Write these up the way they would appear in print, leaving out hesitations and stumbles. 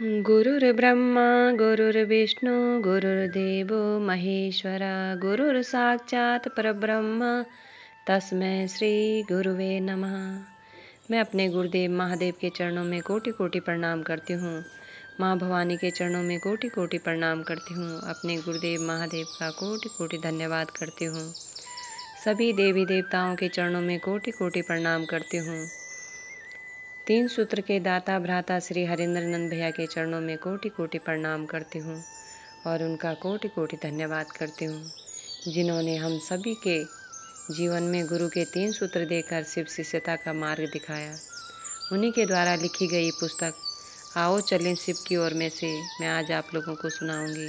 गुरुर्ब्रह्मा गुरुर्विष्णु गुरुर्देवो महेश्वरा गुरुर्साक्षात् परब्रह्म तस्मै श्री गुरुवे नमः। मैं अपने गुरुदेव महादेव के चरणों में कोटि कोटि प्रणाम करती हूँ। माँ भवानी के चरणों में कोटि कोटि प्रणाम करती हूँ। अपने गुरुदेव महादेव का कोटि कोटि धन्यवाद करती हूँ। सभी देवी देवताओं के चरणों में कोटि कोटि प्रणाम करती हूँ। 3 सूत्र के दाता भ्राता श्री हरेंद्र नंद भैया के चरणों में कोटि कोटि प्रणाम करती हूँ और उनका कोटि कोटि धन्यवाद करती हूँ, जिन्होंने हम सभी के जीवन में गुरु के 3 सूत्र देकर शिव शिष्यता का मार्ग दिखाया। उन्हीं के द्वारा लिखी गई पुस्तक आओ चलें शिव की ओर में से मैं आज आप लोगों को सुनाऊंगी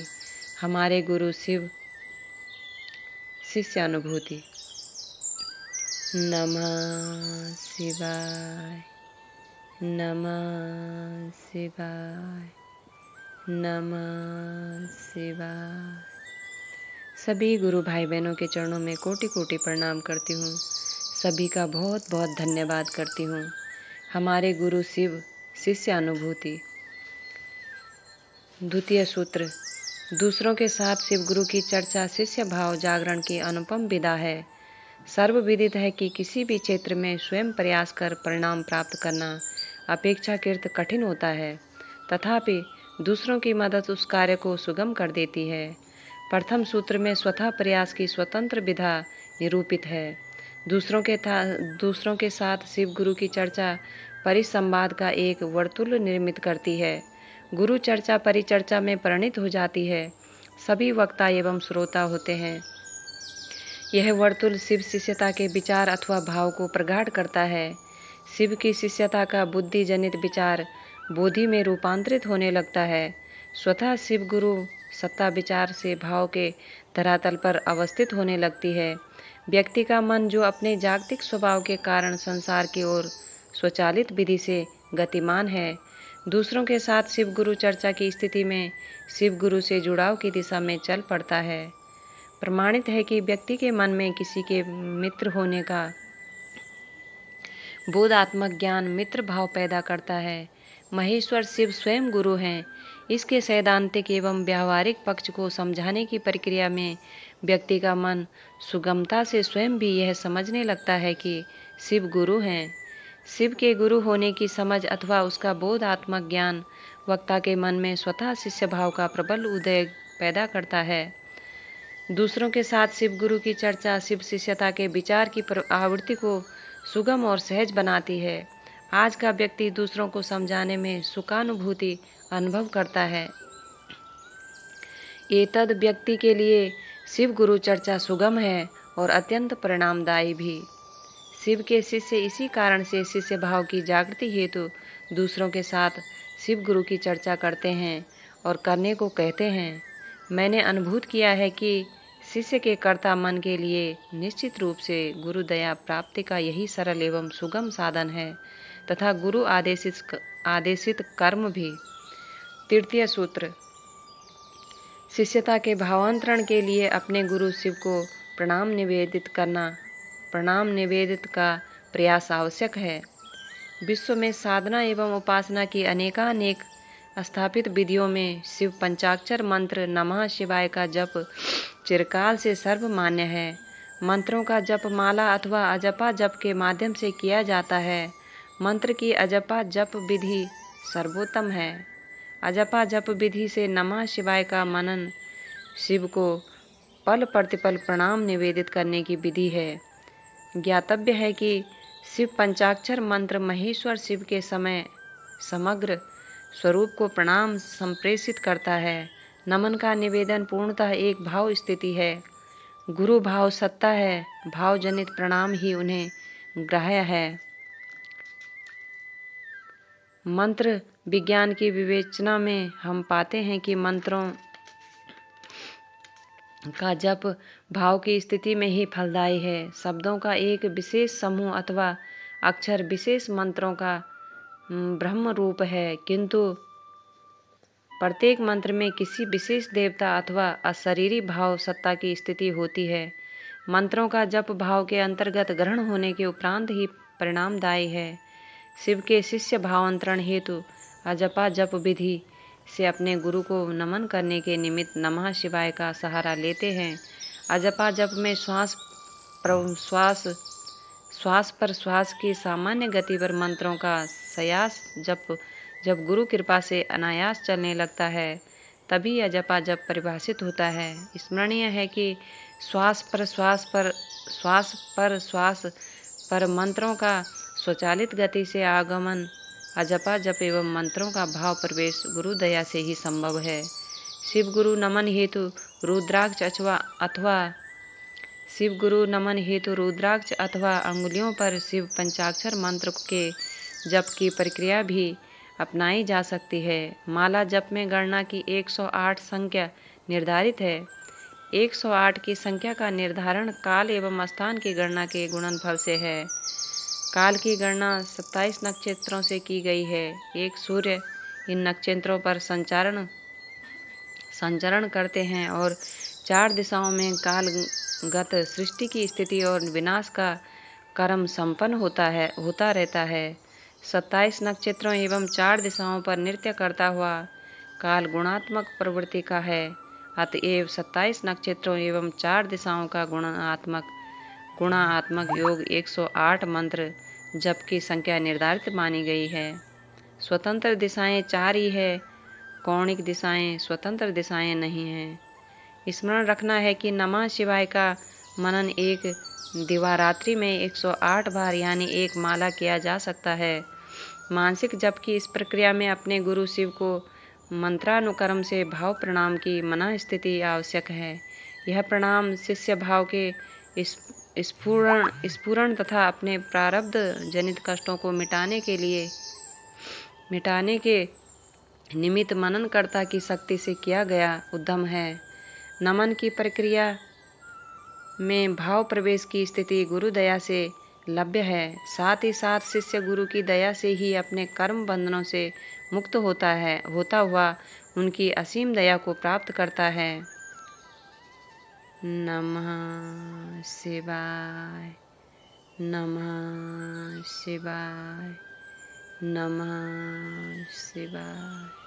हमारे गुरु शिव शिष्य अनुभूति। नमः शिवाय, नमः शिवाय, नमः शिवाय। सभी गुरु भाई बहनों के चरणों में कोटि कोटि प्रणाम करती हूँ। सभी का बहुत बहुत धन्यवाद करती हूँ। हमारे गुरु शिव शिष्य अनुभूति। द्वितीय सूत्र। दूसरों के साथ शिव गुरु की चर्चा शिष्य भाव जागरण की अनुपम विधा है। सर्वविदित है कि किसी भी क्षेत्र में स्वयं प्रयास कर परिणाम प्राप्त करना अपेक्षाकृत कठिन होता है, तथापि दूसरों की मदद उस कार्य को सुगम कर देती है। प्रथम सूत्र में स्वतः प्रयास की स्वतंत्र विधा निरूपित है। दूसरों के साथ शिव गुरु की चर्चा परिसंवाद का एक वर्तुल निर्मित करती है। गुरु चर्चा परिचर्चा में परिणित हो जाती है। सभी वक्ता एवं श्रोता होते हैं। यह वर्तुल शिव शिष्यता के विचार अथवा भाव को प्रगाढ़ करता है। शिव की शिष्यता का बुद्धि जनित विचार बोधि में रूपांतरित होने लगता है। स्वतः शिव गुरु सत्ता विचार से भाव के धरातल पर अवस्थित होने लगती है। व्यक्ति का मन जो अपने जागतिक स्वभाव के कारण संसार की ओर स्वचालित विधि से गतिमान है, दूसरों के साथ शिव गुरु चर्चा की स्थिति में शिव गुरु से जुड़ाव की दिशा में चल पड़ता है। प्रमाणित है कि व्यक्ति के मन में किसी के मित्र होने का बोधात्मक ज्ञान मित्र भाव पैदा करता है। महेश्वर शिव स्वयं गुरु हैं। इसके सैद्धांतिक एवं व्यावहारिक पक्ष को समझाने की प्रक्रिया में व्यक्ति का मन सुगमता से स्वयं भी यह समझने लगता है कि शिव गुरु हैं। शिव के गुरु होने की समझ अथवा उसका बोधात्मक ज्ञान वक्ता के मन में स्वतः शिष्य भाव का प्रबल उदय पैदा करता है। दूसरों के साथ शिव गुरु की चर्चा शिव शिष्यता के विचार की आवृत्ति को सुगम और सहज बनाती है। आज का व्यक्ति दूसरों को समझाने में सुखानुभूति अनुभव करता है। एतद व्यक्ति के लिए शिव गुरु चर्चा सुगम है और अत्यंत परिणामदायी भी। शिव के शिष्य इसी कारण से शिष्य भाव की जागृति हेतु दूसरों के साथ शिव गुरु की चर्चा करते हैं और करने को कहते हैं। मैंने अनुभूत किया है कि शिष्य के कर्ता मन के लिए निश्चित रूप से गुरु दया प्राप्ति का यही सरल एवं सुगम साधन है तथा गुरु आदेशित कर्म भी। तृतीय सूत्र। शिष्यता के भावांतरण के लिए अपने गुरु शिव को प्रणाम निवेदित का प्रयास आवश्यक है। विश्व में साधना एवं उपासना की अनेकानेक स्थापित विधियों में शिव पंचाक्षर मंत्र नमः शिवाय का जप चिरकाल से सर्वमान्य है। मंत्रों का जप माला अथवा अजपा जप के माध्यम से किया जाता है। मंत्र की अजपा जप विधि सर्वोत्तम है। अजपा जप विधि से नमः शिवाय का मनन शिव को पल प्रतिपल प्रणाम निवेदित करने की विधि है। ज्ञातव्य है कि शिव पंचाक्षर मंत्र महेश्वर शिव के समग्र स्वरूप को प्रणाम संप्रेषित करता है। नमन का निवेदन पूर्णतः एक भाव स्थिति है। गुरु भाव सत्ता है। भाव जनित प्रणाम ही उन्हें ग्राह्य है। मंत्र विज्ञान की विवेचना में हम पाते हैं कि मंत्रों का जप भाव की स्थिति में ही फलदायी है। शब्दों का एक विशेष समूह अथवा अक्षर विशेष मंत्रों का ब्रह्म रूप है, किंतु प्रत्येक मंत्र में किसी विशेष देवता अथवा अशरीरी भाव सत्ता की स्थिति होती है। मंत्रों का जप भाव के अंतर्गत ग्रहण होने के उपरांत ही परिणामदायी है। शिव के शिष्य भावांतरण हेतु अजपा जप विधि से अपने गुरु को नमन करने के निमित्त नमः शिवाय का सहारा लेते हैं। अजपा जप में श्वास पर श्वास की सामान्य गति पर मंत्रों का सयास जब गुरु कृपा से अनायास चलने लगता है, तभी अजपा जप परिभाषित होता है। स्मरणीय है कि श्वास पर मंत्रों का स्वचालित गति से आगमन, अजपा जप एवं मंत्रों का भाव प्रवेश गुरु दया से ही संभव है। शिव गुरु नमन हेतु रुद्राक्ष अथवा अंगुलियों पर शिव पंचाक्षर मंत्र के जप की प्रक्रिया भी अपनाई जा सकती है। माला जप में गणना की 108 संख्या निर्धारित है। 108 की संख्या का निर्धारण काल एवं स्थान की गणना के गुणनफल से है। काल की गणना 27 नक्षत्रों से की गई है। एक सूर्य इन नक्षत्रों पर संचरण करते हैं और 4 दिशाओं में कालगत सृष्टि की स्थिति और विनाश का कर्म संपन्न होता रहता है। 27 नक्षत्रों एवं 4 दिशाओं पर नृत्य करता हुआ काल गुणात्मक प्रवृत्ति का है। अतएव 27 नक्षत्रों एवं 4 दिशाओं का गुणात्मक योग 108 मंत्र जप की संख्या निर्धारित मानी गई है। स्वतंत्र दिशाएं 4 ही है, कौणिक दिशाएं स्वतंत्र दिशाएं नहीं हैं। स्मरण रखना है कि नमः शिवाय का मनन एक दिवारात्रि में 108 बार यानी एक माला किया जा सकता है। मानसिक जप की इस प्रक्रिया में अपने गुरु शिव को मंत्रानुक्रम से भाव प्रणाम की मन स्थिति आवश्यक है। यह प्रणाम शिष्य भाव के स्फुरण तथा अपने प्रारब्ध जनित कष्टों को मिटाने के निमित्त मननकर्ता की शक्ति से किया गया उद्यम है। नमन की प्रक्रिया में भाव प्रवेश की स्थिति गुरु दया से लभ्य है। साथ ही साथ शिष्य गुरु की दया से ही अपने कर्म बंधनों से मुक्त होता हुआ उनकी असीम दया को प्राप्त करता है। नमः शिवाय, नमः शिवाय, नमः शिवाय।